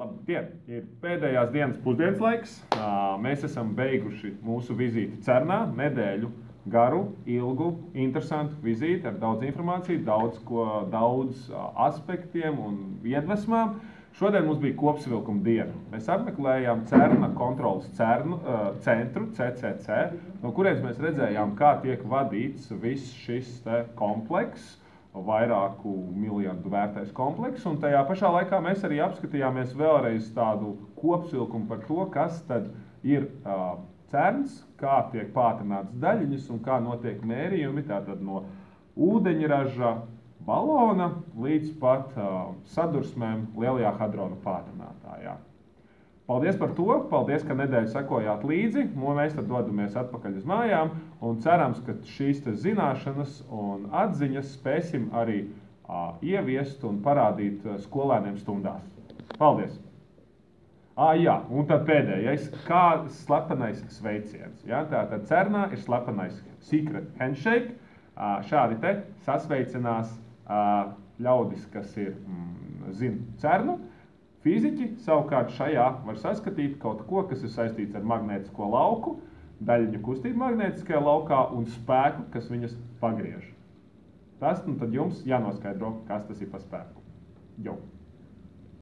Labdien! Ir pēdējās dienas pusdienas laiks. Mēs esam beiguši mūsu vizīti CERNā, nedēļu garu, ilgu, interesantu vizīti ar daudz informāciju, daudz aspektiem un iedvesmām. Šodien mums bija kopsavilkuma diena. Mēs apmeklējām CERNA kontrolas centru, CCC, no kurienes mēs redzējām, kā tiek vadīts viss šis komplekss, vairāku miljardu vērtais komplekss, un tajā pašā laikā mēs arī apskatījāmies vēlreiz tādu kopsavilkumu par to, kas tad ir CERNs, kā tiek pātrināts daļiņas un kā notiek mērījumi tātad no ūdeņraža balona līdz pat sadursmēm lielajā hadronu pātrinātājā. Paldies par to, paldies, ka nedēļu sekojāt līdzi, mēs tad dodamies atpakaļ uz mājām un cerams, ka šīs zināšanas un atziņas spēsim arī ieviest un parādīt skolēniem stundās. Paldies! Jā, un tad pēdējais, kā slepenais sveiciens. Ja? Tātad CERNā ir slepenais secret handshake, šādi te sasveicinās ļaudis, kas zina CERNu. Fiziķi savukārt šajā var saskatīt kaut ko, kas ir saistīts ar magnētisko lauku, daļiņu kustību magnētiskajā laukā un spēku, kas viņas pagriež. Tas tad jums jānoskaidro, kas tas ir par spēku. Jo.